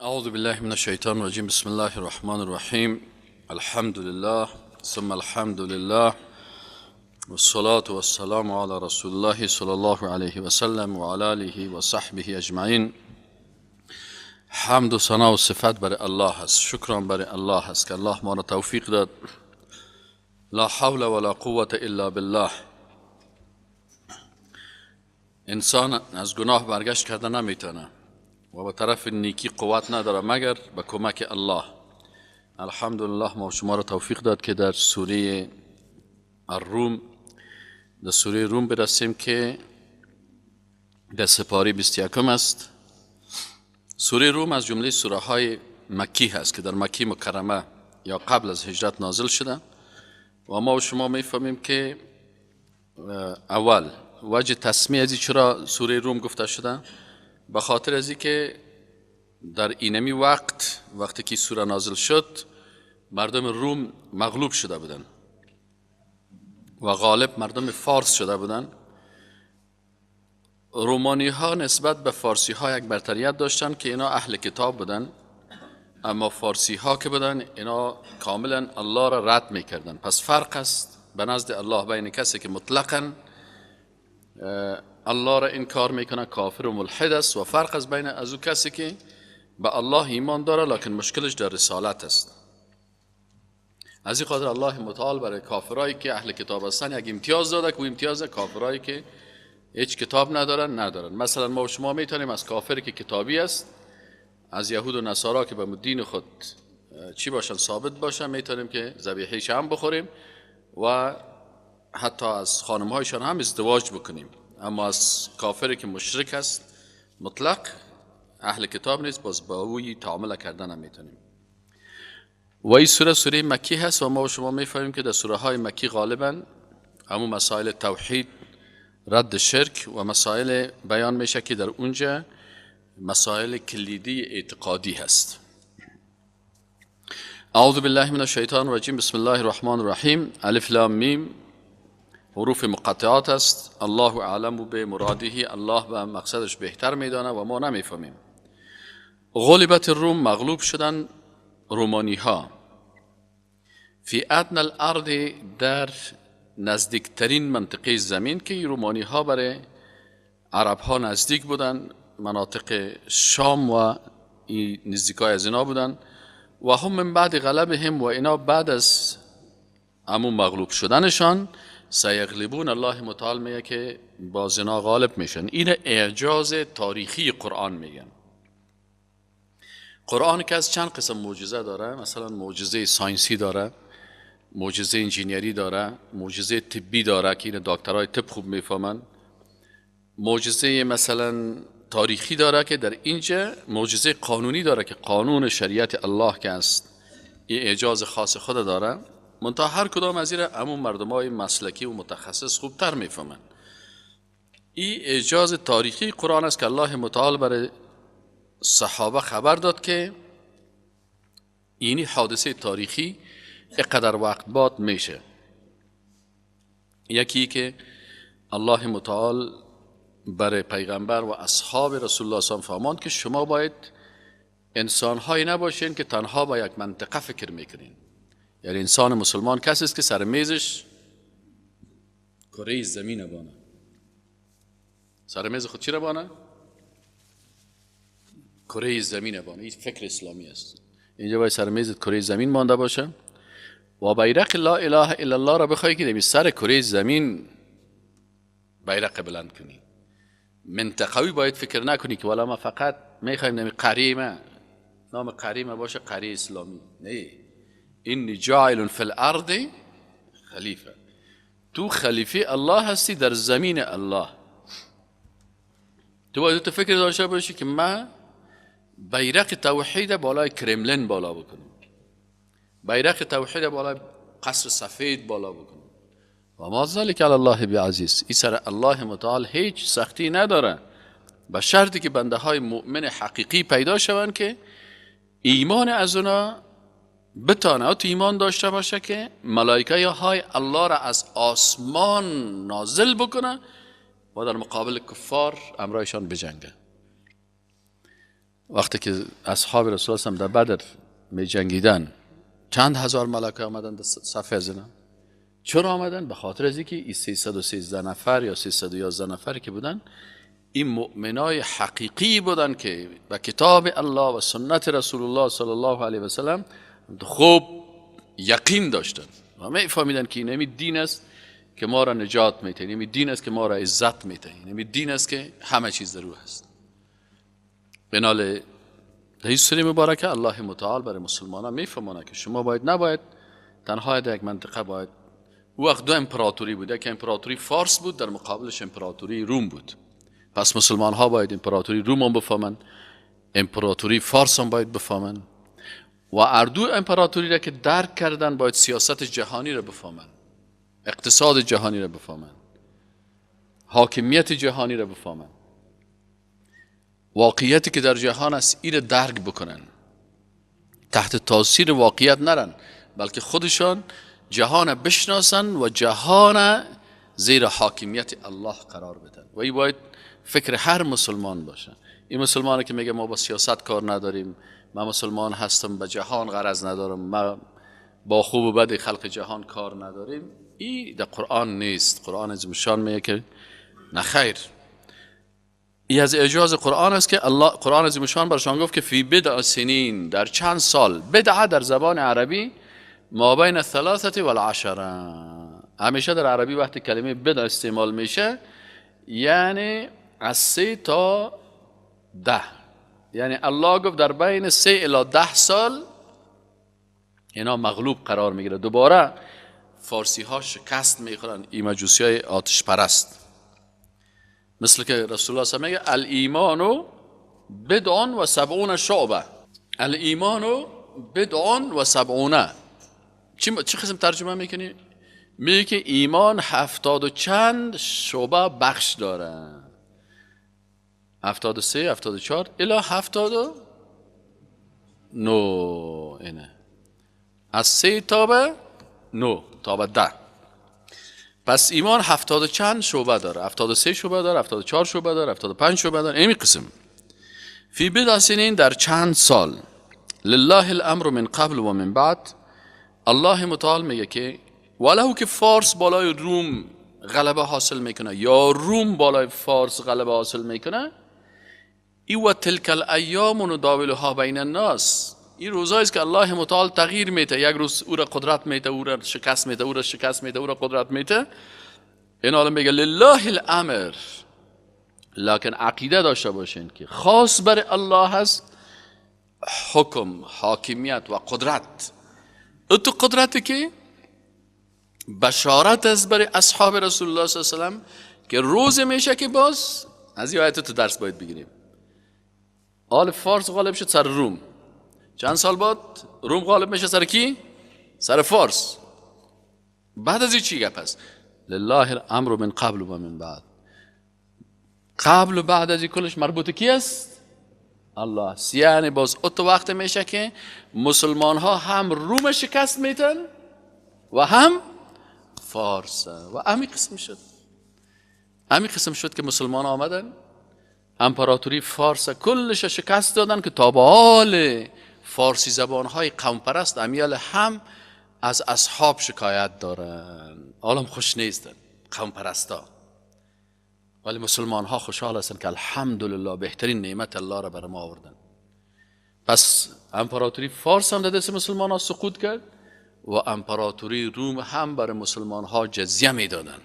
أعوذ بالله من الشيطان الرجيم. بسم الله الرحمن الرحيم. الحمد لله ثم الحمد لله والصلاة والسلام على رسول الله صلى الله عليه وسلم وعلى آله وصحبه أجمعين. حمد و ثنا و صفت برای الله هست، شکران برای الله هست که الله ما را توفیق داد. لا حول ولا قوة الا بالله. انسان از گناه برگشت کرده نمیتونه و به طرف نیکی قوت نداره مگر به کمک الله. الحمدلله ما شما را توفیق داد که در سوره الروم برسیم که در سپاره 21 است. سوره روم از جمله سوره های مکی هست که در مکی مکرمه یا قبل از هجرت نازل شده و ما و شما میفهمیم که اول وجه تسمیه ازی چرا سوره روم گفته شده، به خاطر ازی که در اینمی وقتی که سوره نازل شد مردم روم مغلوب شده بودن و غالب مردم فارس شده بودن. رومانی ها نسبت به فارسی ها یک برتریت داشتن که اینا اهل کتاب بودن، اما فارسی ها که بودن اینا کاملا الله را رد میکردن. پس فرق است به نزد الله بین کسی که مطلقاً الله را انکار میکنه کافر و ملحد است، و فرق است بین از او کسی که به الله ایمان داره لکن مشکلش در رسالت است. از این خاطر الله متعال برای کافرایی که اهل کتاب هستن یک امتیاز داده که امتیاز کافرایی که هیچ کتاب ندارن. مثلا ما و شما میتونیم از کافری که کتابی است، از یهود و نصارا که به دین خود چی باشن ثابت باشن، میتونیم که ذبیحه‌اش هم بخوریم و حتی از خانم‌هایشان هم ازدواج بکنیم. اما از کافری که مشرک است مطلق اهل کتاب نیست، باز با اوی تعامل کردن هم میتونیم. و این سوره مکی هست و ما و شما میفهمیم که در سوره های مکی غالبا همون مسائل توحید، رد شرک و مسائل بیان میشه که در اونجا مسائل کلیدی اعتقادی هست. اعوذ بالله من الشیطان الرجیم. بسم الله الرحمن الرحیم. الف لام میم حروف مقطعات است. الله اعلم به مراده، الله به مقصدش بهتر میدانه و ما نمیفهمیم. غلبت الروم، مغلوب شدن رومانی ها. فی ادنى الارض، در نزدیکترین منطقه زمین که رومانی ها برای عرب ها نزدیک بودن، مناطق شام و نزدیکای از اینا بودن. و هم من بعد غلبهم، و اینا بعد از همون مغلوب شدنشان سیغلبون، الله متعال میگه که با زنا غالب میشن. این اعجاز تاریخی قرآن میگن. قرآن که از چند قسم معجزه داره، مثلا معجزه ساینسی داره، معجزه انجینیری داره، معجزه طبی داره که این دکترای طب خوب میفهمن، معجزه مثلا تاریخی داره که در اینجا معجزه قانونی داره که قانون شریعت الله که است این اعجاز خاص خود داره. منتها هر کدام از این همون مردمای مسلکی و متخصص خوبتر میفهمن. این اعجاز تاریخی قرآن است که الله متعال برای صحابه خبر داد که اینی حادثه تاریخی اقدر وقت بعد میشه. یکی که الله متعال برای پیغمبر و اصحاب رسول الله صلی الله علیه و فرماند که شما باید انسان‌هایی نباشین که تنها با یک منطقه فکر میکنین. یعنی انسان مسلمان کسی است که سر میزش کره زمین بانه. سر میز خود چی را بانه؟ کره زمین بانه. این فکر اسلامی است. اینجا باید سر میزت کره زمین مانده باشه و بیرق لا اله الا الله را بخوای که سر کره زمین بیرق بلند کنی. منطقوی باید فکر نکنی که والا ما فقط میخوایم نام قریمه باشه، قری اسلامی. نه، اینی جاعل فی الارض خلیفه. تو خلیفه الله هستی در زمین الله. تو باید فکر داشته باشی که من بیرق توحید بالای کرملین بالا بکنم، بیرق توحید بالای قصر سفید بالا بکنم. و ما ذلک علی الله بعزیز. این سر الله متعال هیچ سختی نداره، به شرطی که بنده های مؤمن حقیقی پیدا شوند که ایمان از اونا بتانه تو ایمان داشته باشه که ملائکه های الله را از آسمان نازل بکنه و در مقابل کفار امرایشان بجنگه. وقتی که اصحاب رسول الله صلی الله علیه و در بدر می جنگیدن چند هزار ملائکه آمدن در صف از اینا. چرا آمدن؟ به خاطر از اینکه این 313 نفر یا 311 نفری که بودن این مؤمنای حقیقی بودن که به کتاب الله و سنت رسول الله صلی الله علیه و سلم خوب یقین داشتن و می فهمیدن که این دین است که ما را نجات میده، این دین است که ما را عزت میده، این دین است که همه چیز در او هست. بنابراین در این سوره مبارکه الله متعال برای مسلمانان میفهمونه که شما نباید تنها در یک منطقه باید. وقت دو امپراتوری بود، که امپراتوری فارس بود در مقابلش امپراتوری روم بود. پس مسلمان ها باید امپراتوری روم هم بفهمن، امپراتوری فارس هم باید بفهمن و اردو امپراتوری را که درک کردن باید سیاست جهانی را بفهمن، اقتصاد جهانی را بفهمن، حاکمیت جهانی را بفهمن، واقعیتی که در جهان است این را درک بکنن، تحت تاثیر واقعیت نرن بلکه خودشان جهان بشناسن و جهان زیر حاکمیت الله قرار بدن. و این باید فکر هر مسلمان باشه. این مسلمانی که میگه ما با سیاست کار نداریم، من مسلمان هستم به جهان غرض ندارم، ما با خوب و بد خلق جهان کار نداریم، این در قرآن نیست. قرآن عظیم‌الشان میگه که نه خیر. این از اعجاز قرآن است که الله قرآن عظیم‌الشان برشان گفت که فی بضع سنین، در چند سال. بدعه در زبان عربی ما بین 3 و 10. همیشه در عربی وقتی کلمه بدع استعمال میشه یعنی از 3 تا 10. یعنی الله گفت در بین 3 الی 10 سال اینا مغلوب قرار میگیره. دوباره فارسی ها شکست میخورن، این مجوسی های آتش پرست، مثل که رسول الله میگه الایمان بضع و 70 شعبه. الایمان بضع و 70. چه قسم ترجمه میکنی؟ میگه که ایمان 70 و چند شعبه بخش داره، 73 74 الی 79. اینه از 3 تا به 9 تا به 10. پس ایمان 70 و چند شعبه داره، 73 شعبه داره، 74 شعبه داره، 75 شعبه داره. این قسم فی بضع سنین، در چند سال. لله الامر من قبل و من بعد. الله متعال میگه که ولو که فارس بالای روم غلبه حاصل میکنه یا روم بالای فارس غلبه حاصل میکنه، ای و تلک الایام نداولها بین الناس. این روزایی است که الله متعال تغییر میده، یک روز او را قدرت میده، او را شکست میده، او را شکست میده، او را قدرت میده. این حالا میگه لله الامر، لکن عقیده داشته باشین که خاص برای الله هست حکم، حاکمیت و قدرت. تو قدرتی که بشارت است برای اصحاب رسول الله صلی الله علیه و سلم که روز میشه که باز از این آیت تو درس باید بگیریم. آل فارس غالب شد سر روم، چند سال بعد روم غالب میشه سر کی؟ سر فارس. بعد از این چی گپ است؟ لله الامر من قبل و من بعد. قبل و بعد از این کلش مربوط کی است؟ الله. یعنی باز ات وقت میشه که مسلمان ها هم روم شکست میتن و هم فارس. و همین قسم شد که مسلمان آمدن امپراتوری فارس کلش شکست دادن که تا به حال فارسی زبان های قوم پرست امیال هم از اصحاب شکایت دارن، حالم خوش نیستن قوم پرستا. ولی مسلمان ها خوشحال هستن که الحمدلله بهترین نعمت الله را بر ما آوردن. پس امپراتوری فارس هم در دست مسلمان ها سقوط کرد و امپراتوری روم هم برای مسلمان ها جزیه می دادن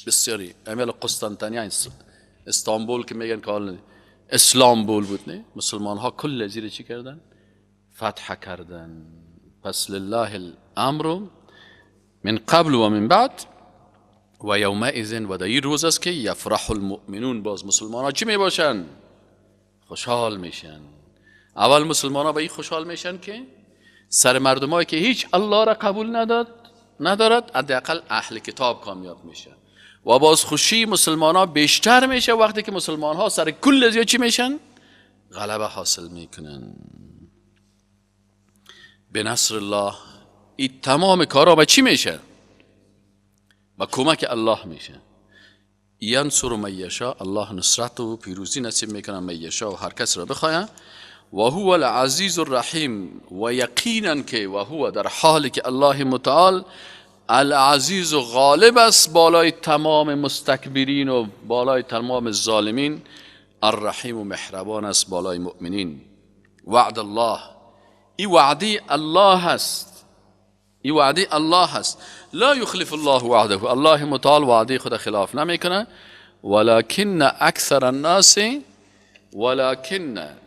بسیاری. امیال قسطنطنیه استانبول که میگن که اسلامبول بود، نه مسلمان ها کل زیر چی کردن؟ فتح کردن. پس لله الامر من قبل و من بعد و یومئذ، و در این روز است که یفرح المؤمنون، باز مسلمان ها چی می باشن؟ خوشحال میشن. اول مسلمان ها به این خوشحال میشن که سر مردم هایی که هیچ الله را قبول ندارد حداقل اهل کتاب کامیاب میشن. و باز خوشی مسلمان ها بیشتر میشه وقتی که مسلمان ها سر کل زیاد چی میشن؟ غلبه حاصل میکنن. به نصر الله این تمام کارا با چی میشه؟ با کمک الله میشه. ینصر من یشاء، الله نصرت و پیروزی نصیب میکنه من یشاء و هر کس را بخواهد. و هو العزیز الرحیم، و یقینا که و هو در حالی که الله متعال العزیز و غالب است بالای تمام مستکبرین و بالای تمام ظالمین، الرحیم و مهربان است بالای مؤمنین. وعد الله، این وعده الله هست، این وعده الله هست. لا یخلف الله وعده، الله متعال وعده خود خلاف نمیکنه. ولكن اکثر الناس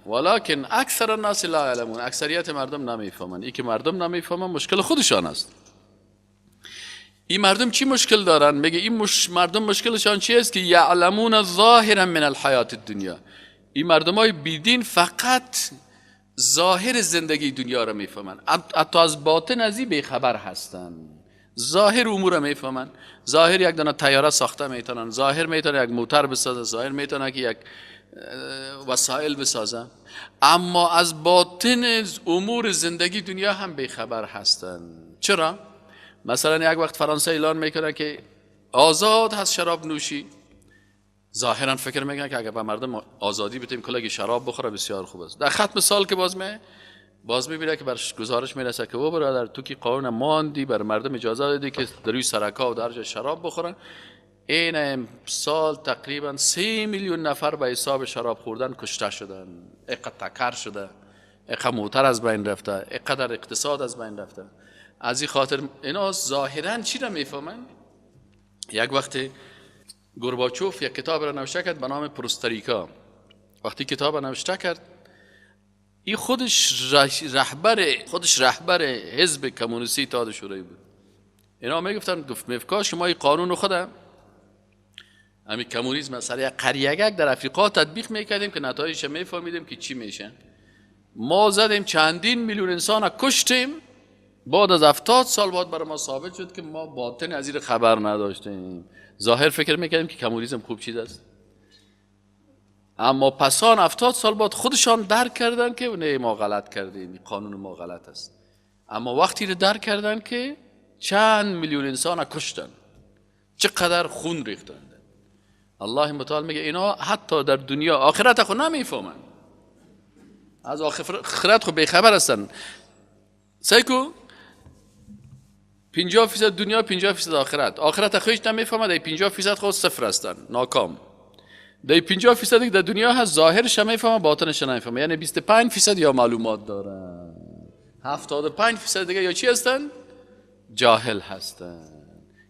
ولكن اکثر الناس لا يعلمون، اکثریت مردم نمیفهمن. این که مردم نمیفهمن مشکل خودشان است. این مردم چی مشکل دارن؟ میگه این مردم مشکلشان چی است؟ که یعلمون ظاهرا من الحیات الدنیا، این مردم های بیدین فقط ظاهر زندگی دنیا را میفهمن، حتی از باطن از این بیخبر هستن. ظاهر امور را میفهمن، ظاهر یک دانه طیاره ساخته میتونن، ظاهر میتونه یک موتر بسازه، ظاهر میتونه که یک وسایل بسازه، اما از باطن امور زندگی دنیا هم بیخبر هستن. چرا؟ مثلا یک وقت فرانسه اعلان میکنه که آزاد هست شراب نوشی، ظاهرا فکر میکنه که اگر به مردم آزادی بدیم کلگی شراب بخوره بسیار خوب است. در ختم سال که باز میبینه که برش گزارش میرسه که او برادر تو که قانون ماندی بر مردم اجازه دادی که در روی سرکا و درجه شراب بخورن، این سال تقریبا 3 میلیون نفر به حساب شراب خوردن کشته شدن، اینقدر تکر شده، اینقدر موتر از بین رفته، اینقدر اقتصاد از بین رفته. از این خاطر اینا ظاهرا چی را میفهمن؟ یک وقت گورباچوف یک کتاب را نوشته کرد به نام پروستریکا. وقتی کتاب را نوشته کرد، این خودش رهبر حزب کمونیستی اتحاد شوروی بود. اینا میگفتن میفکا شما این قانون خودم همین کمونیسم سر یک قریگک در افریقا تطبیق میکردیم که نتایجش میفهمیدیم که چی میشه. ما زدیم چندین میلیون انسان کشتیم، بعد از 70 سال بعد برای ما ثابت شد که ما باطن از این خبر نداشتیم. ظاهر فکر میکردیم که کمونیسم خوب چیز است، اما پسان 70 سال بعد خودشان درک کردن که نه ما غلط کردیم، قانون ما غلط است. اما وقتی رو درک کردن که چند میلیون انسان کشتن، چقدر خون ریختن، الله متعال میگه اینا حتی در دنیا آخرت خود نمیفهمن، از آخرت خود بیخبر هستن. سیکو 50% دنیا 50% آخرت خودش نمیفهمه، در 50% خود صفر هستن، ناکام. در 50% در دنیا هست ظاهرش نمیفهمه، باطنش نمیفهمه، یعنی 25% یا معلومات دارن، 75% دیگه یا چی هستن؟ جاهل هستن.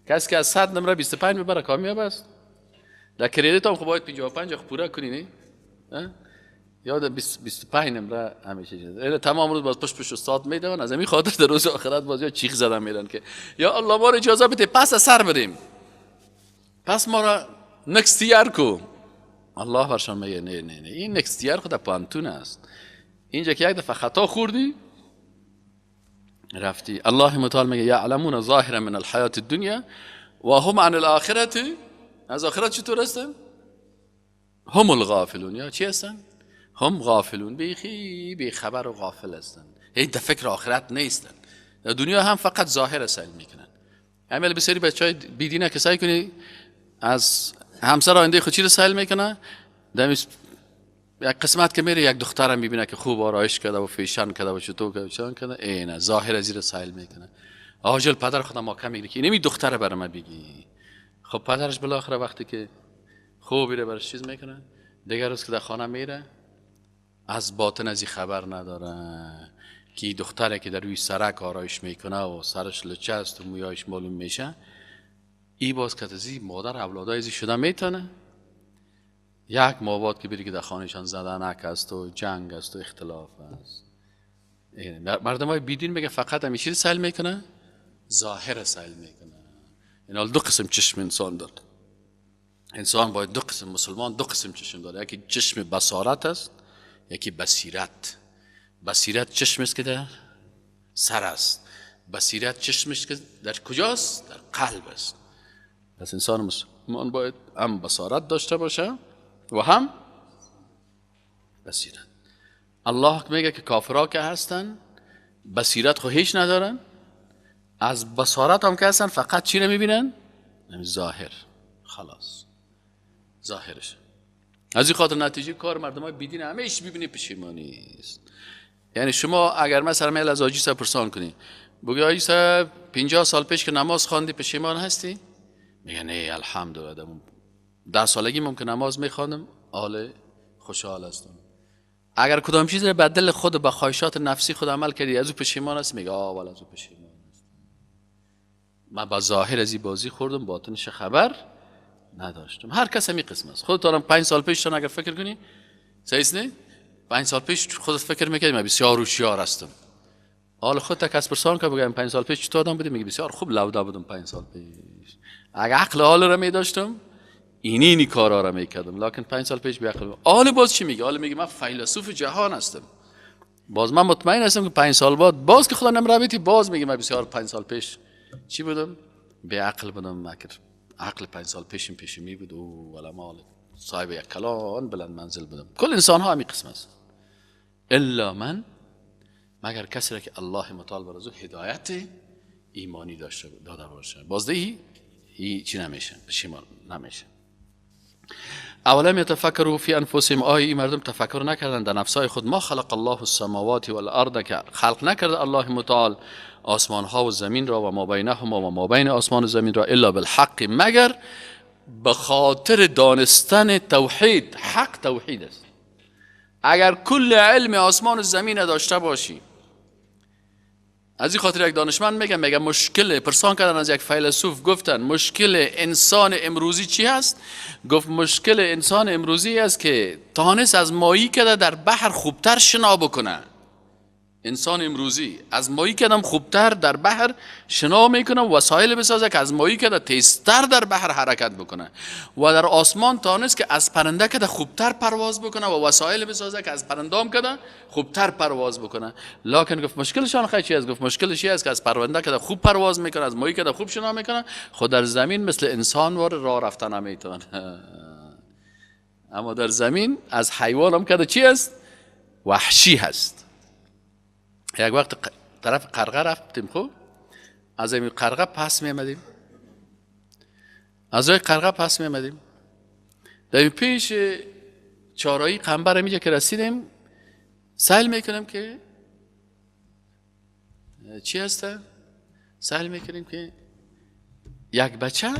کسی که از 100 نمره 25 ببره کامیاب است. در کریدیت هم خب باید 55 پورا کنی، نه؟ یاد 25 نمره همیشه چیز. تمام روز باز پشت استاد میدون، از همین خاطر در روز آخرت باز یا چیخ زدن میرن که یا الله ما رو اجازه بده پس از سر بریم، پس ما را نکست ایار کو. الله برشان میگه نه این نکست ایار خود پانتون است. اینجا که یک دفعه خطا خوردی رفتی. الله متعال میگه یعلمون ظاهرا من الحیات الدنیا و هم عن الاخرت، از آخرت چطور هستن؟ هم الغافلون. یا چی هستن؟ هم غافلون، بی خبر و غافل هستن، هیچ در فکر آخرت نیستن. در دنیا هم فقط ظاهر سعی میکنن. عمل بسیاری بچهای بیدینه که سعی کنی از همسر آینده خود چی رو سعی میکنه، یک قسمت که میره یک دخترم میبینه که خوب آرایش کرده و فیشن کرده و چطور کرده، اینه ظاهر از این سعی میکنه. آجل پدر خودم ما کم میگه که نمی دختره برای من بگی. خب پدرش بالاخره وقتی که خوب میره برش چیز میکنه، دیگر روز که در خانه میره از باطن از این خبر نداره که دختره که در روی سرک آرایش میکنه و سرش لچه است و مویایش معلوم میشه، ای باز که از این مادر اولادای ازی شده میتونه. یک ماباد که بری که در خانهشان زدنک است و جنگ است و اختلاف است. مردم های بیدین میگه فقط همیشه سیل میکنه، ظاهر سیل میکنه. این دو قسم چشم انسان داره. انسان باید دو قسم، مسلمان دو قسم چشم داره، یکی چشم بصارت است، یکی بصیرت. بصیرت چشم است که در سر است، بصیرت چشمش که در کجاست؟ در قلب است. پس انسان مسلمان باید هم بصارت داشته باشه و هم بصیرت. الله میگه که کافرها که هستن بصیرت خو هیچ ندارن، از بصارت هم که هستن فقط چی نمیبینن؟ ظاهر. خلاص ظاهرش. از این خاطر نتیجه کار مردم های بیدین همیشه ببینی پشیمانی است. یعنی شما اگر مثلا میل از حاجی صاحب پرسان کنی بگی حاجی صاحب 50 سال پیش که نماز خواندی پشیمان هستی؟ میگه نه الحمدلله 10 سالگی ممکن نماز میخواندم حال خوشحال هستم. اگر کدام چیز رو بدل خود به خواهشات نفسی خود عمل کردی از او پشیمان هست؟ میگه والا از او پشیمان هست. من با ظاهر از این بازی خوردم باطنش خبر نداشتم. هر کس همین قسم است. خودت الان 5 سال پیش اگر فکر کنی صحیح نه 5 سال پیش خودت فکر میکردی من بسیار هوشیار هستم. حالا خودت کس پرسان که بگم 5 سال پیش چطور آدم بودی؟ میگه بسیار خوب لودا بودم 5 سال پیش. اگه عقل حال را می داشتم اینی کارا را میکردم، لکن 5 سال پیش بی عقل. حالا باز چی میگه؟ حالا میگه من فیلسوف جهان هستم. باز من مطمئن هستم که 5 سال بعد باز که خدا نمرابیتی باز میگه من بسیار 5 سال پیش چی بودم؟ بی عقل بودم. مکر عقل 5 سال پیشم پیشمی بود و ولا مال صاحب یک کلان بلند منزل بودم. کل انسان ها همین قسم است. الا من، مگر کسی را که الله متعال بر از هدایت ایمانی داده باشه. بازده هی چی نمیشه، پشیمان نمیشه. اولم یتفکروا فی انفسهم، آیا این مردم تفکر نکردند در نفسای خود؟ ما خلق الله السماوات والارض، که خلق نکرده الله متعال آسمان ها و زمین را و ما بینهما و ما بین آسمان و زمین را الا بالحق، مگر به خاطر دانستن توحید. حق توحید است. اگر کل علم آسمان و زمین داشته باشی، از این خاطر یک دانشمند میگه مشکل پرسان کردن از یک فیلسوف، گفتن مشکل انسان امروزی چی هست؟ گفت مشکل انسان امروزی است که تانست از ماهی که در بحر خوبتر شنا بکنه. انسان امروزی از ماهی که خوبتر در بحر شنا میکنه، وسایل بسازه که از ماهی که تیزتر در بحر حرکت بکنه، و در آسمان تانست که از پرنده که خوبتر پرواز بکنه و وسایل بسازه که از پرندام که خوبتر پرواز بکنه. لکن گفت مشکلشان خیلی چی است؟ گفت مشکلش است که از پرنده که خوب پرواز میکنه، از ماهی که خوب شنا میکنه، خود در زمین مثل انسان وار راه رفتن نمیتونه. اما در زمین از حیوان هم که چی است؟ وحشی هست. یک وقت طرف قرقه رفتیم، خوب از این قرقه پس میامدیم، از این قرقه پس میامدیم، در پیش چارایی قنبر میجا که رسیدیم سهل میکنم که چی هسته؟ سهل میکنیم که یک بچه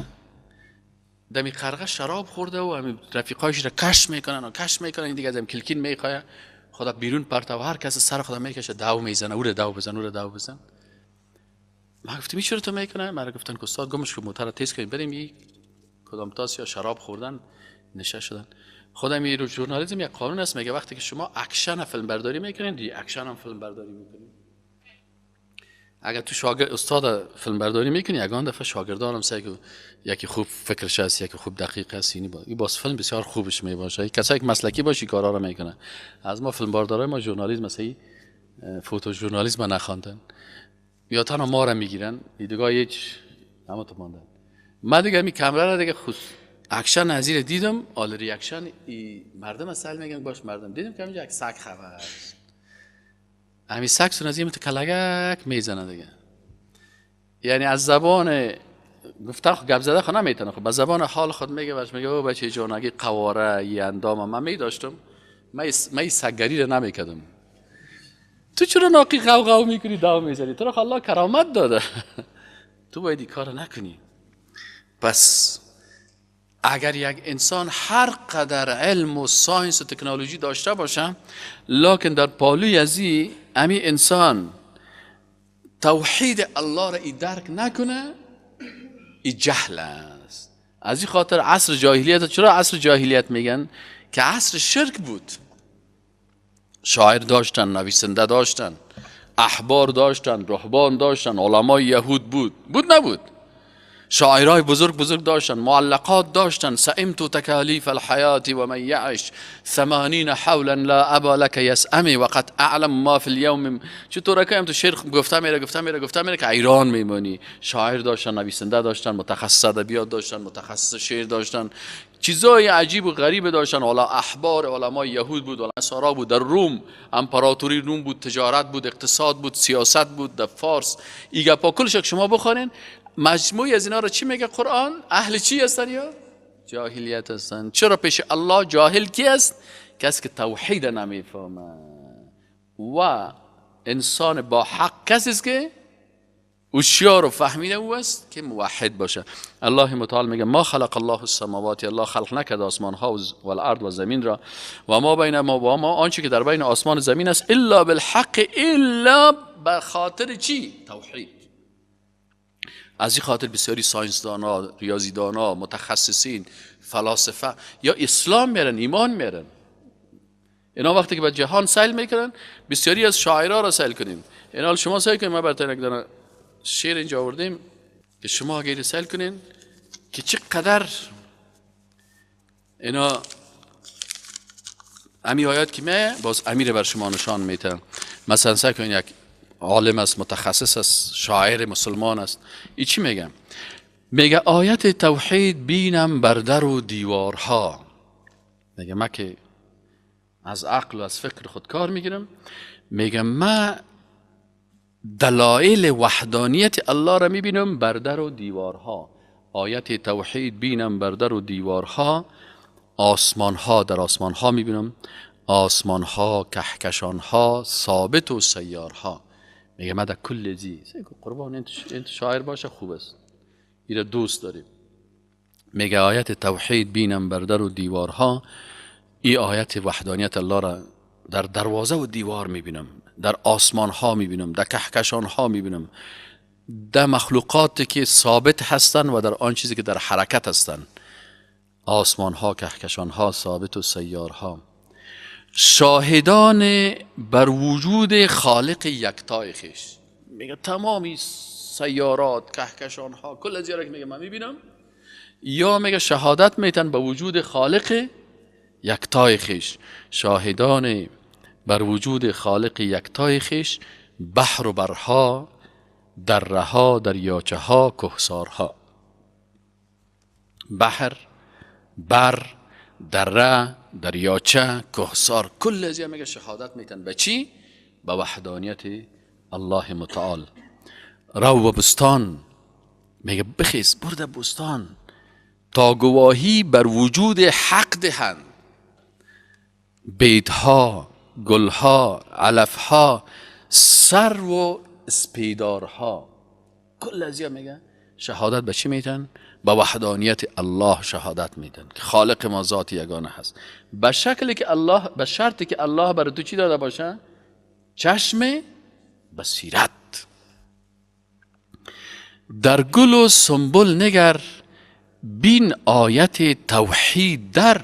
دمی قرقه شراب خورده و همین رفیقایش را کش میکنن و کش میکنن، این دیگه از هم کلکین میخواه خدا بیرون پرته و هر کس سر خدا میکشه داو میزنه، او را داو بزن، او را داو بزن. من گفتم این چرا تو میکنه؟ من گفتن که استاد گمش که موتر تیز کنیم بریم یک کدام تاس یا شراب خوردن نشه شدن. خدا می رو ژورنالیسم یک قانون است، میگه وقتی که شما اکشن فیلم برداری میکنین ری اکشن هم فیلم برداری میکنین. اگر تو شاگرد استاد فیلم برداری میکنی، یگان دفعه شاگردانم سعی که یکی خوب فکرش هست، یکی خوب دقیق هست، این باز فیلم بسیار خوبش میباشه. کسایی که مسلکی باشی کارا رو میکنه. از ما فیلم بردارای ما ژورنالیسم مثلا فوتو ژورنالیسم نخواندن یا تنها ما رو میگیرن دیدگاه هیچ اما تو ماندن. من دیگه می کامرا رو دیگه خود اکشن نظیر دیدم، آل ریاکشن مردم اصل میگن باش مردم دیدم که اینجا یک سگ خبر همین سگ سون از این کلاگک میزنه دیگه. یعنی از زبان گفتن گپ زده خود نمیتونه، خب با زبان حال خود میگه باش میگه او بچه جونگی قواره ی اندام من میداشتم، من سگری رو نمیکردم. تو چرا ناقی غوغو میکنی داو میزنی؟ تو را الله کرامت داده. تو باید این کار نکنی. پس اگر یک انسان هر قدر علم و ساینس و تکنولوژی داشته باشه، لکن در پالوی ازی امی انسان توحید الله را درک نکنه، این جهل است. از این خاطر عصر جاهلیت، چرا عصر جاهلیت میگن؟ که عصر شرک بود. شاعر داشتن، نویسنده داشتن، احبار داشتن، رهبان داشتن، علمای یهود بود نبود. شاعرای بزرگ داشتن، معلقات داشتن. سئمت تکالیف الحیات و من یعش 80 حولا لا ابا لك یسأمی وقد اعلم ما فی اليوم. چطور که تو شعر گفته میره که ایران میمونی. شاعر داشتن، نویسنده داشتن، متخصص ادبیات داشتن، متخصص شعر داشتن، چیزای عجیب و غریب داشتن. حالا احبار علمای یهود بود، نصارا بود، در روم امپراتوری روم بود، تجارت بود، اقتصاد بود، سیاست بود، در فارس. ایگه پا کلش شما بخونین مجموعی از اینا رو چی میگه قرآن؟ اهل چی هستن یا جاهلیت هستند. چرا پیش الله جاهل کی است؟ کسی که توحید نمیفهمه. و انسان با حق کسی است که هوشیار و فهمیده او است که موحد باشه. الله متعال میگه ما خلق الله السماوات، الله خلق نکرد آسمان ها و الارض و زمین را و ما بین ما و ما آنچه که در بین آسمان و زمین است الا بالحق، الا به خاطر چی؟ توحید. از این خاطر بسیاری ساینسدانا، ریاضیدانا، متخصصین، فلاسفه یا اسلام میرن، ایمان میرن. اینا وقتی که به جهان سیل میکنن، بسیاری از شاعرها را سیل کنیم. اینا شما سیل کنیم، ما براتون یک دانه شعر اینجا آوردیم که شما اگر سیل کنین که چقدر اینا امی آیات که می باز امیر بر شما نشان میتن. مثلا سیل کنین یک عالم است، متخصص است، شاعر مسلمان است، ای چی میگم؟ میگه آیت توحید بینم بر در و دیوارها. میگه من که از عقل و از فکر خود کار میگیرم، میگه من دلایل وحدانیت الله را میبینم بر در و دیوارها. آیت توحید بینم بر در و دیوارها. آسمانها، در آسمانها میبینم، آسمانها، کهکشانها، ثابت و سیارها. میگه من در کل زی قربان انت شاعر باشه خوب است، ایره دوست داریم. میگه آیت توحید بینم بر در و دیوارها. ای آیت وحدانیت الله را در دروازه و دیوار میبینم، در آسمان ها میبینم، در کهکشان ها میبینم، در مخلوقاتی که ثابت هستند و در آن چیزی که در حرکت هستند. آسمان ها، کهکشان ها، ثابت و سیارها. شاهدان بر وجود خالق یکتای خویش. میگه تمامی سیارات، کهکشان ها، کل از یارک میگه من میبینم، یا میگه شهادت میتن به وجود خالق یکتای خویش. شاهدان بر وجود خالق یکتای خویش، بحر و برها، دره ها، دریاچه ها، کوهسارها. بحر، بر، دره، دریاچه، کوهسار، کل از میگه شهادت میتن به چی؟ به وحدانیت الله متعال. رو و بستان، میگه بخیز برده بستان تا گواهی بر وجود حق دهند. بیدها، گلها، علفها، سرو و اسپیدارها، کل از میگه شهادت به چی میتن؟ به وحدانیت الله شهادت میتن که خالق ما ذات یگانه هست. به شکلی که الله، به شرطی که الله بر تو چی داده باشه؟ چشم بصیرت. در گل و سنبل نگر، بین آیت توحید در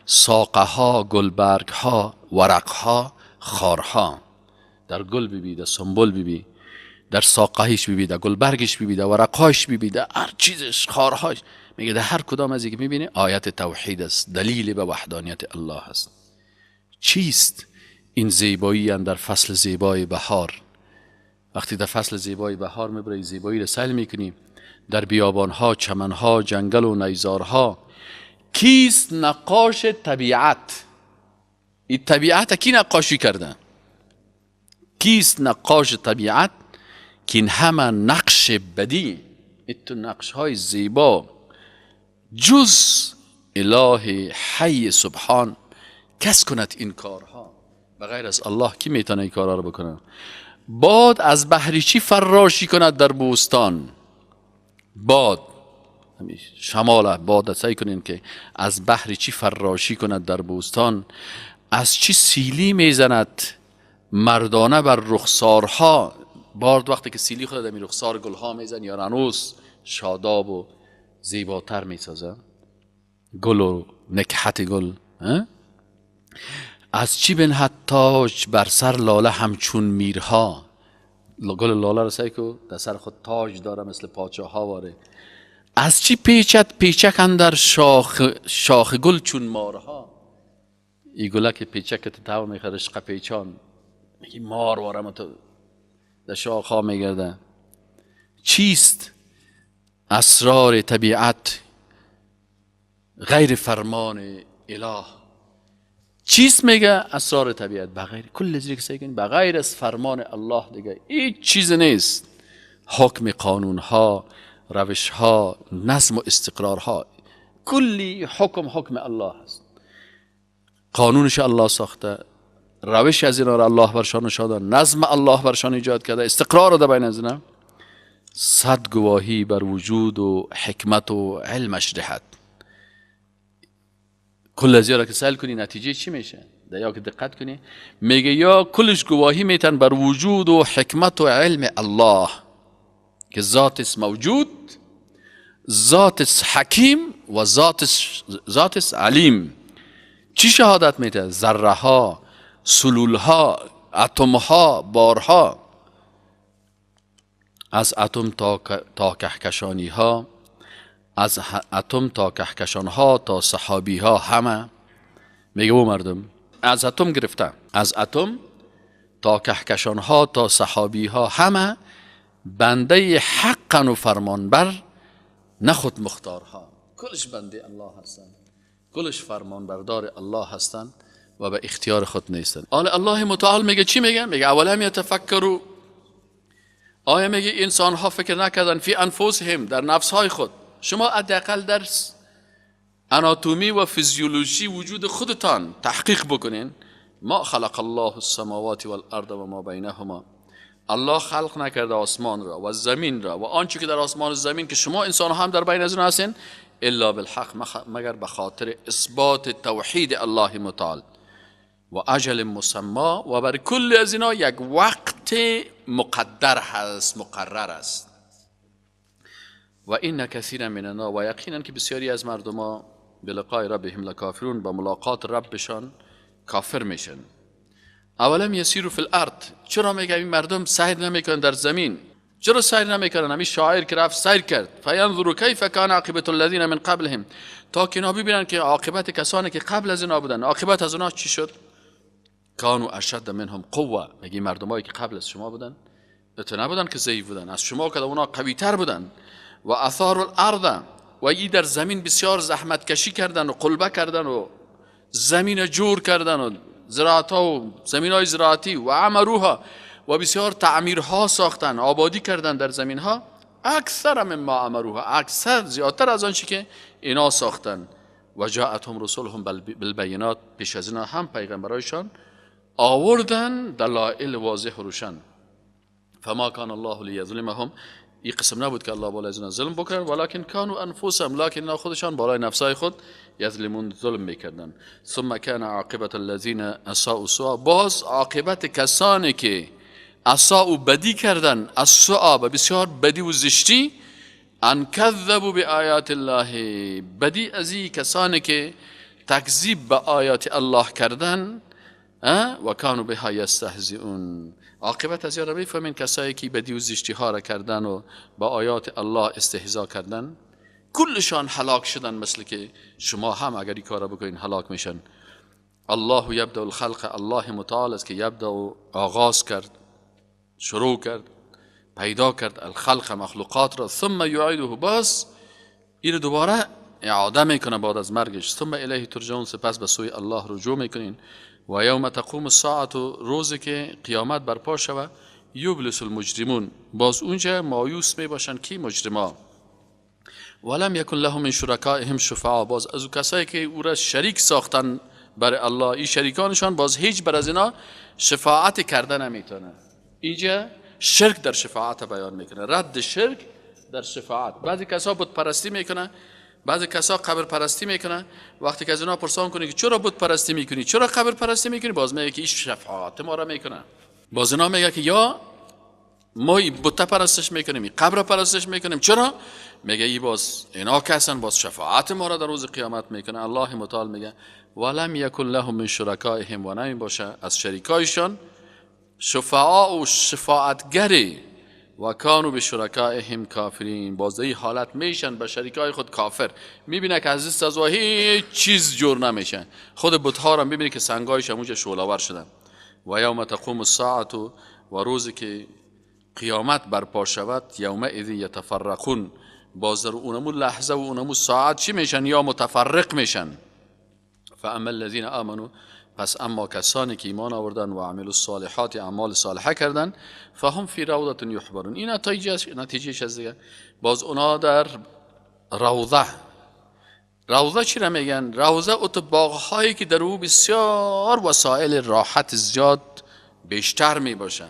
ساقه ها، گلبرگ ها، ورق ها، خارها. در گل ببی، در سنبل ببی، در ساقهش ببی، در گلبرگش ببی، در ورقهاش ببی، در هر چیزش، خارهاش. میگه در هر کدام از اینکه میبینی آیت توحید است، دلیل به وحدانیت الله است. چیست این زیبایی اندر فصل زیبای بهار؟ وقتی در فصل زیبای بهار میبری زیبایی را سیل میکنی، در بیابانها، چمنها، جنگل و نیزارها. کیست نقاش طبیعت؟ این طبیعت کی نقاشی کرده؟ کیست نقاش طبیعت که این همه نقش بدی، این تو نقش های زیبا، جز اله حی سبحان کس کند این کارها؟ بغیر از الله کی میتونه این کارها رو بکنه؟ باد از بحر چی فراشی کند در بوستان؟ باد، شمال باد سعی کنین که از بحر چی فراشی کند در بوستان. از چی سیلی میزند مردانه بر رخسارها؟ باد وقتی که سیلی خود در رخسار گلها میزن یا رنوس شاداب و زیباتر میسازه، گل و نکهت گل. از چی بنهد تاج بر سر لاله همچون میرها؟ گل لاله رو سعی کن در سر خود تاج داره مثل پادشاه ها واره. از چی پیچد پیچک اندر شاخ گل چون مارها؟ ای گله که پیچک تو میخواد رشقه پیچان، میگی مار وارم تو در شاخ ها میگرده. چیست اسرار طبیعت غیر فرمان اله؟ چیست میگه اسرار طبیعت بغیر کل چیزی که سیگن بغیر از فرمان الله دیگه هیچ چیز نیست. حکم قانون ها، روش ها، نظم و استقرار ها، کلی حکم الله هست. قانونش الله ساخته، روش از اینا را الله برشان نشاده، نظم الله برشان ایجاد کرده، استقرار در بین از اینا. صد گواهی بر وجود و حکمت و علمش دهد. کل از را که سهل کنی نتیجه چی میشه؟ یا که دقت کنی میگه یا کلش گواهی میتن بر وجود و حکمت و علم الله که ذاتش موجود، ذاتش حکیم و ذاتش علیم. چی شهادت میده؟ ذره ها، سلول ها، اتم ها، بارها، از اتم تا کهکشانی ها، از اتم تا کهکشان ها تا سحابی ها، همه میگه او مردم از اتم گرفته، از اتم تا کهکشان ها تا سحابی ها، همه بنده حقا و فرمانبر، نه خود مختارها. کلش بنده الله هستند، کلش فرمانبردار الله هستند و به اختیار خود نیستند. الله متعال میگه چی میگه؟ میگه اولم یتفکروا، آیا میگه انسان ها فکر نکردن فی انفسهم، در نفس های خود. شما حداقل در آناتومی و فیزیولوژی وجود خودتان تحقیق بکنین. ما خلق الله السماوات والارض و ما بینهما، الله خلق نکرده آسمان را و زمین را و آنچه که در آسمان و زمین که شما انسان هم در بین از اون هستین، الا بالحق، مگر به خاطر اثبات توحید الله متعال و اجل مسما، و بر کل از اینا یک وقت مقدر هست، مقرر است. و این کثیر من الناس، و یقینا که بسیاری از مردم به لقای ربهم لکافرون، با ملاقات ربشان کافر میشن. اولم یسیروا فی الارض، چرا میگه این مردم سیر نمیکنن در زمین؟ چرا سیر نمیکنن؟ همین شاعر که رفت سیر کرد، فینظروا کیف کان عاقبت الذین من قبلهم، تا که اینا ببینن که عاقبت کسانی که قبل از اینا بودن، عاقبت از اونا چی شد؟ کانوا اشد منهم قوه، میگه مردمایی که قبل از شما بودن اتو نبودن که ضعیف بودن، از شما که اونا قوی تر بودن. و اثار الارض، و ای در زمین بسیار زحمت کشی کردن و قلبه کردن و زمین جور کردن و زراعت ها و زمین های زراعتی، و عمروها، و بسیار تعمیرها ساختن، آبادی کردن در زمین ها، اکثر مما عمروها، اکثر زیادتر از آنچه که اینا ساختن. و جاءتهم رسولهم بالبینات، پیش از اینا هم پیغمبرایشان آوردن دلائل واضح و روشن. فما کان الله لیظلمهم، این قسم نبود که الله بالای ازنا ظلم بکنن، ولکن کانوا انفسهم، لکن اینا خودشان بالای نفسای خود یظلمون، ظلم میکردن. ثم کان عاقبت الذین اساءوا سوءا، باز عاقبت کسانی که اساءوا بدی کردن، السوءا بسیار بدی و زشتی، ان کذبوا بآیات الله، بدی از این کسانی که تکذیب به آیات الله کردن، و کانوا بها یستهزئون. عاقبت از یاد میفهمین کسایی که بدی و زشتی ها را کردن و با آیات الله استهزا کردن، کلشان هلاک شدن، مثل که شما هم اگر این کار بکنین هلاک میشن. الله یبدأ الخلق، الله متعال است که یبدأ آغاز کرد، شروع کرد، پیدا کرد الخلق مخلوقات را، ثم یعیده، باز این دوباره اعاده میکنه بعد از مرگش. ثم الیه ترجعون، سپس به سوی الله رجوع میکنین. و یوم تقوم الساعه، روزی که قیامت برپا شود، یبلس المجرمون، باز اونجا مایوس میباشن کی؟ مجرما. ولم یکن لهم من شرکائهم شفعاء، باز از کسایی که او را شریک ساختن برای الله، این شریکانشان باز هیچ بر از اینا شفاعت کرده نمیتونه. اینجا شرک در شفاعت بیان میکنه، رد شرک در شفاعت. بعضی کسا بت پرستی میکنه، بعضی کسا قبر پرستی میکنه. وقتی که از اونا پرسان کنی که چرا بت پرستی میکنی، چرا قبر پرستی میکنی، باز میگه که این شفاعت ما را میکنه. باز اینا میگه که یا ما بت پرستش میکنیم، قبر پرستش میکنیم، چرا؟ میگه ای باز اینا کسان باز شفاعت ما را در روز قیامت میکنه. الله متعال میگه ولم یکن لهم من شرکائهم، و نمی باشه از شریکایشان شفاعا و شفاعتگری، و کانوا بشرکائهم کافرین، باز این حالت میشن به شریکای خود کافر. میبینه که از این سزا هیچ چیز جور نمیشن. خود بت‌ها را میبینه که سنگایش همونجا شعله‌ور شدن. و یوم تقوم الساعه، و روزی که قیامت برپا شود، یومئذ یتفرقون، باز در اونمو لحظه و اونمو ساعت چی میشن؟ یا متفرق میشن. فاما الذین آمنوا، پس اما کسانی که ایمان آوردن و عملوا الصالحات، اعمال صالحه کردن، فهم فی روضة یحبرون، این نتیجهش از دیگه، باز اونا در روضه، روضه چی را میگن؟ روضه ات باغهایی که در او بسیار وسایل راحت زیاد بیشتر می باشن.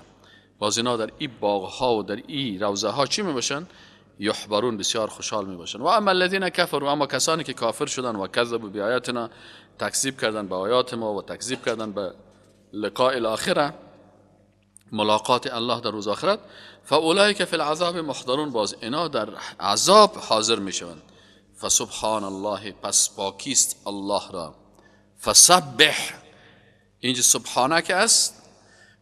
باز اینا در این باغها و در این روضه ها چی می باشن؟ یحبرون، بسیار خوشحال می باشن. و اما الذین کفروا، اما کسانی که کافر شدن و کذبوا بآیاتنا، تکذیب کردن به آیات ما و تکذیب کردن به لقاء الاخره، ملاقات الله در روز آخرت، فاولئک فی العذاب محضرون، باز اینا در عذاب حاضر می شوند. فسبحان الله، پس پاکیست الله را. فسبح، اینجا سبحانک است،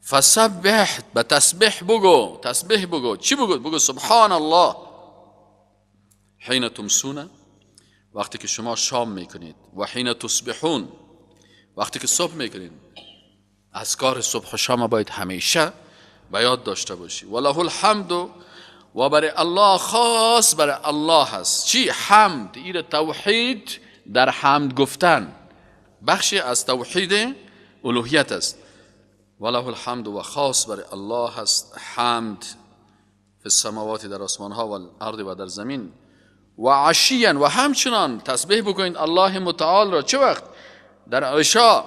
فسبح، به تسبیح بگو، تسبیح بگو. چی بگو؟ بگو سبحان الله حین تمسون، وقتی که شما شام میکنید، و حین تصبحون، وقتی که صبح میکنید. اذکار صبح و شام باید همیشه به یاد داشته باشی. وله الحمد، و برای الله، خاص برای الله هست. چی؟ حمد. این توحید در حمد گفتن بخشی از توحید الوهیت است. وله الحمد، و خاص برای الله هست حمد، فی السماوات، در آسمان ها، و الارض، و در زمین. و عشیا، و همچنان تسبیح بکنید الله متعال را. چه وقت؟ در عشاء.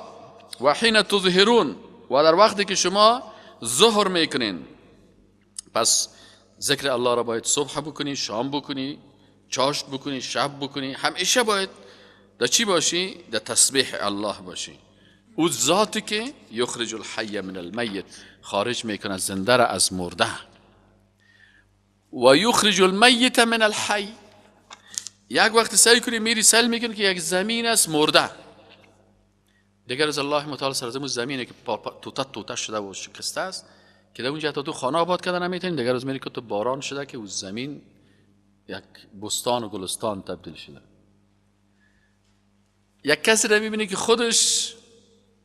و حین تظهرون، و در وقتی که شما ظهر میکنین. پس ذکر الله را باید صبح بکنی، شام بکنی، چاشت بکنی، شب بکنی. همیشه باید در چی باشی؟ در تسبیح الله باشی. او ذاتی که یخرج الحی من المیت، خارج میکنه زنده را از مرده. و یخرج المیت من الحی، یک وقت سعی کنی میری سل میکنی که یک زمین است مرده. دیگر از الله متعال سرزمین زمینه که توتا شده و شکسته است، که در اونجا تو خانه آباد کردن نمیتونی. دیگر از میری که تو باران شده که اون زمین یک بستان و گلستان تبدیل شده. یک کسی را میبینی که خودش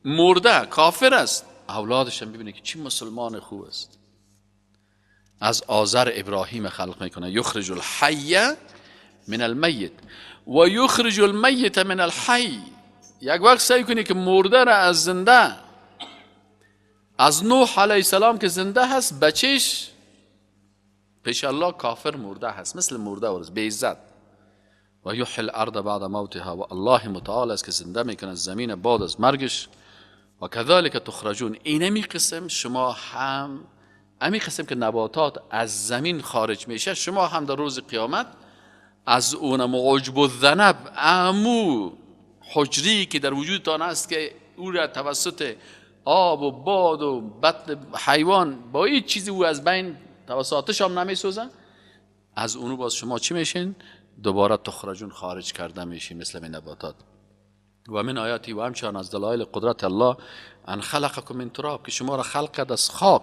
مرده، کافر است، اولادش هم میبینی که چی مسلمان خوب است. از آذر ابراهیم خلق میکنه. یخرج الحی من المیت و یخرج المیت من الحی. یک وقت سعی کنی که مرده را از زنده. از نوح علیه السلام که زنده هست، بچهش پیش الله کافر مرده هست، مثل مرده ورز به عزت. و یحیی الارض بعد موتها، و الله متعال است که زنده میکنه زمین بعد از مرگش. و کذالک تخرجون، اینمی قسم شما هم، امی قسم که نباتات از زمین خارج میشه، شما هم در روز قیامت از اون معجب الذنب، امو حجری که در وجودتان است که او را توسط آب و باد و بطن حیوان با هیچ چیزی او از بین توسطش هم نمیسوزن، از اونو باز شما چی میشین؟ دوباره تخرجون، خارج کرده میشین مثل این نباتات. و من آیاتی، و همچنان از دلایل قدرت الله، ان خلقکم من تراب، که شما را خلق کرد از خاک.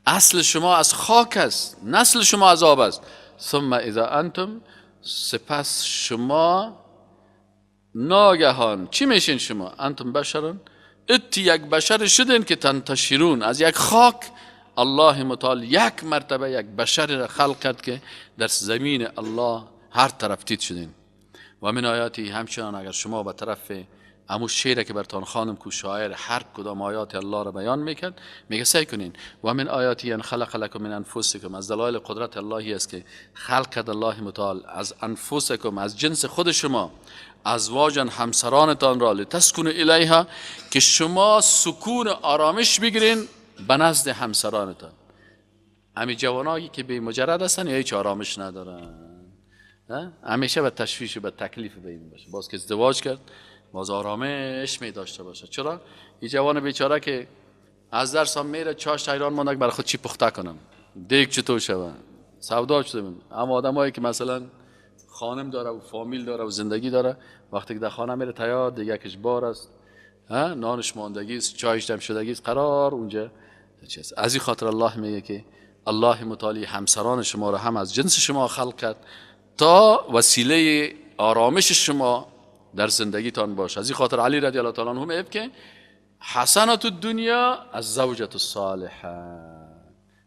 اصل شما از خاک است، نسل شما از آب است. ثم اذا انتم، سپس شما ناگهان چی میشین؟ شما انتم بشرون، یک بشر شدین که تنتشرون، از یک خاک الله متعال یک مرتبه یک بشر را خلق کرد که در زمین الله هر طرف دید شدین. و من آیاتی، همچنان اگر شما به طرف امو شعر که برتان خانم کو شاعر هر کدام آیات الله را بیان میکرد، میگه سعی کنین. و من آیاتی ان خلق لكم من انفسکم، از دلایل قدرت اللهی است که خلق کرد الله متعال از انفسکم، از جنس خود شما، ازواجا همسرانتان را، لتسکنوا الیها، که شما سکون آرامش بگیرین به نزد همسرانتان. همین جوانایی که به مجرد هستن یا هیچ آرامش ندارن، همیشه به تشویش و به تکلیف بین باشه. باز که ازدواج کرد باز آرامش می داشته باشه. چرا؟ این جوان بیچاره که از درس هم میره، چاش ایران مونده برای خود چی پخته کنم، دیگ چطور شوه، سودا شده. اما آدمایی که مثلا خانم داره و فامیل داره و زندگی داره، وقتی که در خانه میره تیار دیگه کش بار است، نانش ماندگی است، چایش دم شدگی است، قرار اونجا چیست. از این خاطر الله میگه که الله متعال همسران شما را هم از جنس شما خلق کرد تا وسیله آرامش شما در زندگیتان باشه. از این خاطر علی رضی الله تعالی عنه میگه که حسنات الدنیا الزوجة الصالحه.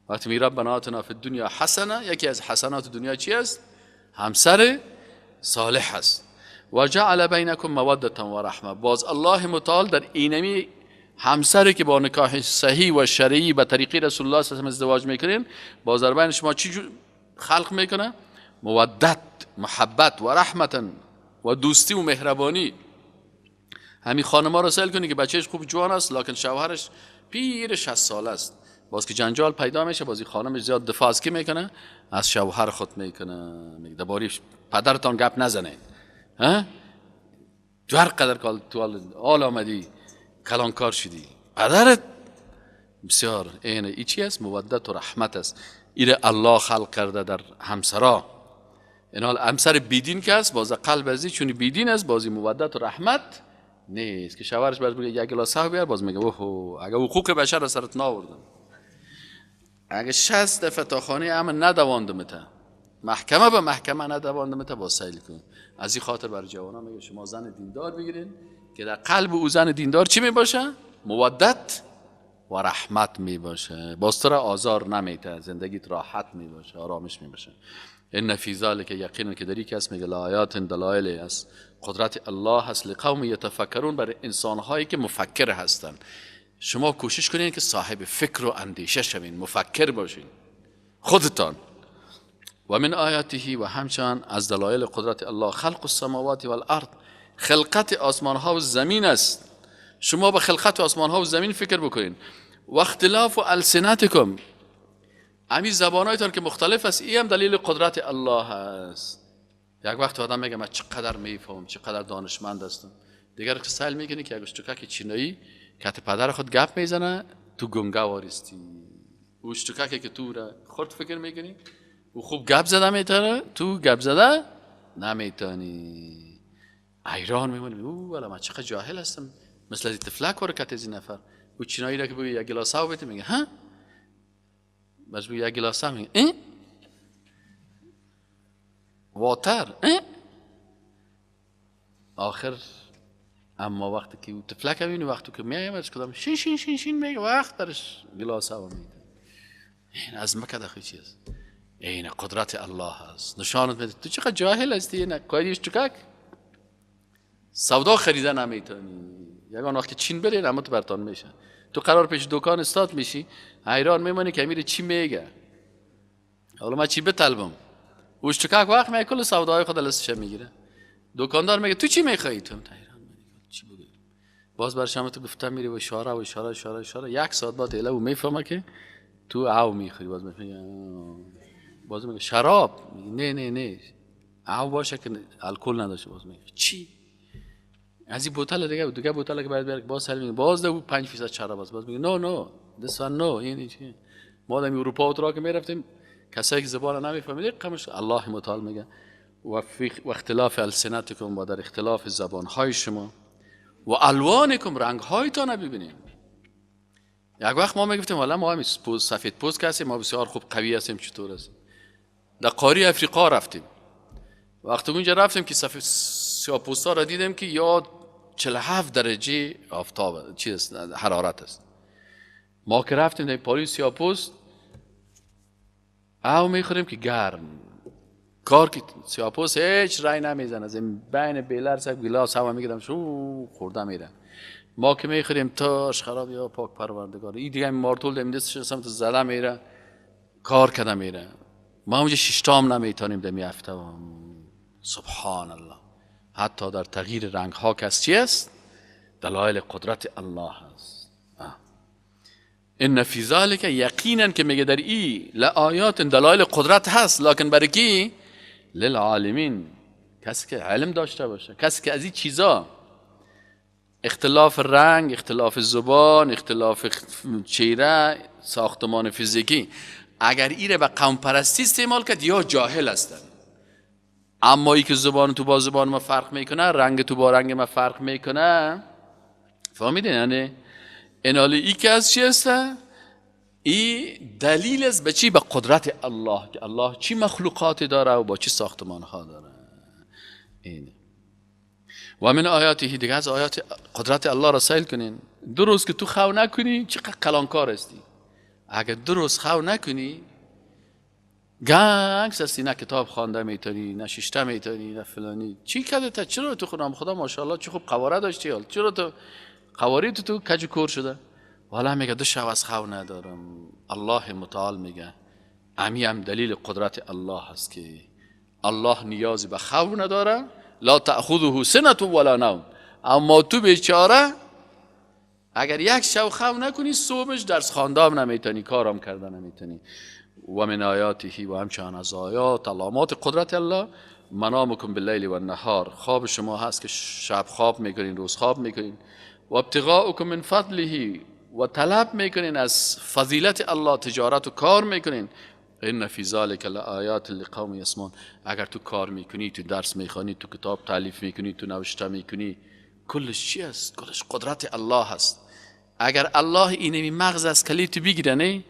وقتی میگه ربنا آتنا فی الدنیا حسنه، یکی از حسنات دنیا چی است؟ همسر صالح است. و جعل بینکم مودة و رحمه، باز الله متعال در اینمی همسری که با نکاح صحیح و شرعی به طریق رسول الله صلی الله علیه و آله ازدواج میکنین، باز در بین شما چی خلق میکنه؟ مودت، محبت، و رحمتا، و دوستی و مهربانی. همین خانم‌ها رو سائل کنی که بچهش خوب جوان است لکن شوهرش پیر 60 ساله است، باز که جنجال پیدا میشه، بازی خانمش زیاد دفاع از کی میکنه؟ از شوهر خود میکنه، میگه درباره پدرتان گپ نزنه، ها تو هر قدر تو حال آمدی کلانکار شدی پدرت. بسیار این چی است؟ مودت و رحمت است. ایره الله خلق کرده در همسرا. این حال همسر بیدین که است باز قلب ازی چون بیدین است بازی مودت و رحمت نیست که شوهرش باز بگه یک گلاس آب بیار، باز میگه اوه اگه حقوق بشر را سرت ناوردم، اگه 60 دفعه تا خانه امن ندواندمت، محکمه به محکمه ندواندمت، باز سیل کن. از این خاطر بر جوانا میگه شما زن دیندار بگیرین که در قلب او زن دیندار چی میباشه؟ مودت و رحمت میباشه، باز تو را آزار نمیده، زندگیت راحت میباشه، آرامش میباشه. ان فی ذلک یقینا که دری کس میگه لآیات دلایل است قدرت الله هست لقوم یتفکرون، برای انسانهایی که مفکر هستند. شما کوشش کنین که صاحب فکر و اندیشه شوین، مفکر باشین خودتان. و من آیاته و همچنان از دلایل قدرت الله خلق السماوات والارض، خلقت آسمان ها و زمین است. شما به خلقت آسمان ها و زمین فکر بکنین. و اختلاف السنتکم، همین زبانایتان که مختلف است، این هم دلیل قدرت الله است. یک وقت آدم میگه من چقدر میفهم، چقدر دانشمند هستم، دیگر سال میگنی که اگه اشتکاک چینایی که پدر خود گپ میزنه تو گنگه وارستی، او اشتکاکی که تو را خود فکر میکنی او خوب گپ زده میتونه، تو گپ زده نمیتونی. ایران میمونی او والا من چقدر جاهل هستم، مثل از تفلک ورکت از این نفر. او چینایی را که بگه یک گلاس آب بده میگه ها، بس بگه یک گلاس آب میگه واتر آخر. اما وقتی که تفلک ببینی وقتی که میایم از کدام شین شین شین شین میگه وقت درش گلاس آب میده. این از مکه داخل چیز این قدرت الله است، نشانت میده تو چقدر جاهل هستی. نه کاریش چکک سودا خریدن نمیتونی. یگان وقتی چین بری رحمت برتان میشه، تو قرار پیش دکان استاد میشی حیران میمونی که میره چی میگه، حالا من چی بطلبم، اوش چکک وقت میگه کل سودای خود لستش میگیره. دکاندار میگه تو چی میخوای، تو حیران میگی چی بگم، باز برشم تو گفتم میری و اشاره و اشاره اشاره اشاره، یک ساعت بعد اله و میفهمه که تو او میخوری. باز میگه شراب، نه نه نه او باشه که الکل نداشته. باز میگه چی از این بوتل دیگه بوتل که باید برگ، باز سر میگه باز ده 5% شراب است. باز میگه نو نو this one no. این چی ما در اروپا و ترا که میرفتیم کسایی که زبان نمیفهمید قمش الله متعال میگه و اختلاف السنتکم، با در اختلاف زبان های شما و الوانکم، رنگ هایتان ببینید. یک وقت ما میگفتیم والا ما هم سفید پوست کسی ما بسیار خوب قوی هستیم، چطور است در قاره افریقا رفتیم، وقتی اونجا رفتیم که سفید سیاه‌پوستا را دیدیم که یا 47 درجه آفتاب چیز حرارت است. ما که رفتیم در پاریس سیاه‌پوست او میخوریم که گرم، کار که سیاه‌پوست هیچ رای نمیزنه، از بین بیلر سگ گلاس هوا میگیرم شو خورده میره. ما که میخوریم تاش خراب یا پاک پروردگار، این دیگه مارتول دم دستش سمت زده میره کار کرده میره. ما اونجا ششتام نمیتونیم دمی هفته. سبحان الله، حتی در تغییر رنگ ها کس چی است؟ دلایل قدرت الله است. ان فی ذلک، یقینا که میگه در ای لآیات دلایل قدرت هست، لکن برای کی؟ للعالمین، کسی که علم داشته باشه، کسی که از این چیزا اختلاف رنگ، اختلاف زبان، اختلاف چهره، ساختمان فیزیکی اگر ایره به قوم پرستی استعمال کرد یا جاهل هستن. اما ای که زبان تو با زبان ما فرق میکنه، رنگ تو با رنگ ما فرق میکنه، فهمیدین؟ یعنی انالی ای که از چی هسته؟ ای دلیل است به چی؟ به قدرت الله، که الله چی مخلوقاتی داره و با چی ساختمان ها داره. اینه. و من آیاتی دیگه از آیات قدرت الله را سیل کنین. درست که تو خو نکنی چقدر کلانکار هستی. اگر درست خو نکنی گنگس هستی، نه کتاب خوانده میتونی، نه ششته میتونی، نه فلانی. چی کرده تا؟ چرا تو خودم خدا ماشاءالله چه خوب قواره داشتی، حال چرا تو قواری تو کج کور شده؟ والا میگه دو شو از خو ندارم. الله متعال میگه امی هم دلیل قدرت الله هست که الله نیازی به خو نداره لا تأخذه سنة ولا نوم. اما تو بیچاره اگر یک شب خواب نکنی صبحش درس خواندن نمیتونی، کارم کردن نمیتونی. و من آیاته و همچنان از آیات علامات قدرت الله منامکم باللیل و النهار، خواب شما هست که شب خواب میکنین روز خواب میکنین. و ابتغاءکم من فضله، و طلب میکنین از فضیلت الله، تجارت و کار میکنین. ان فی ذلک لآیات لقوم یسمعون، اگر تو کار میکنی، تو درس میخوانی، تو کتاب تالیف میکنی، تو نوشته میکنی، کلش چی است؟ کلش قدرت الله هست. اگر الله اینمی مغز از کلی تو بگیره نه،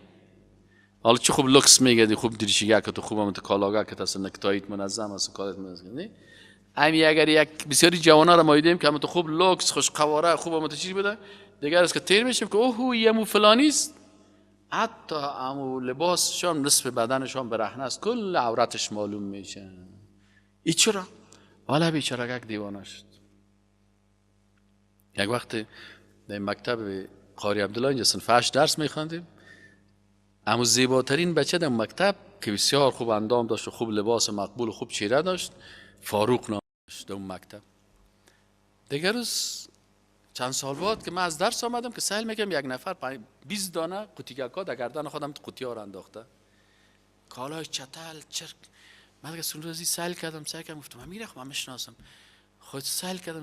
حالا چه خوب لکس میگردی، خوب دریشیگه که تو خوب هم تو کالاگه که تاست نکتایت منظم است، کارت منظم نه. امی اگر یک بسیاری جوانا را ما دیدیم که هم تو خوب لکس خوش قواره خوب هم تو چیز بده، دیگر است که تیر میشیم که اوه یمو فلانی است، حتی امو لباسشان نصف بدنشان برهنه است، کل عورتش معلوم میشه. ای چرا؟ والا بیچاره یک دیوانه شد. یک وقت در مکتب قاری عبدالله اینجا صنف 8 درس میخواندیم، اما زیباترین بچه در مکتب که بسیار خوب اندام داشت و خوب لباس مقبول و خوب چهره داشت، فاروق نام داشت در اون مکتب. دیگر روز چند سال بعد که من از درس آمدم که سهل میگم یک نفر 20 دانه قوطیگکا در گردن خودم قوطی ها رو انداخته، کالای چتل چرک. من دیگه سون روزی سهل کردم گفتم من میرخم من میشناسم، خود سهل کردم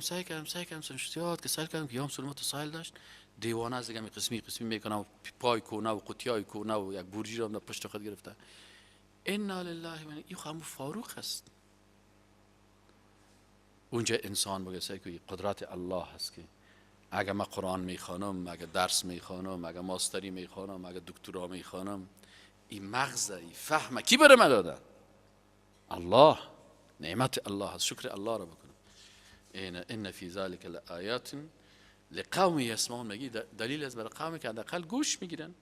یاد که سهل کردم که یام سلمت سهل داشت دیوانه از دیگه قسمی میکنم، پای کونه و قوطیای کونه و یک بورجی رو پشت خود گرفته. انا لله و این خامو فاروق است. اونجا انسان بگه که قدرت الله هست که اگه من قرآن میخوانم، اگه درس میخوانم، اگه ماستری میخوانم، اگه دکترا میخوانم، این مغز این فهم کی بره من داده؟ الله. نعمت الله هست، شکر الله را بکنم. ان فی ذلک لآیات لقوم یسمعون، میگی دلیل از برای قومی که حداقل گوش میگیرن.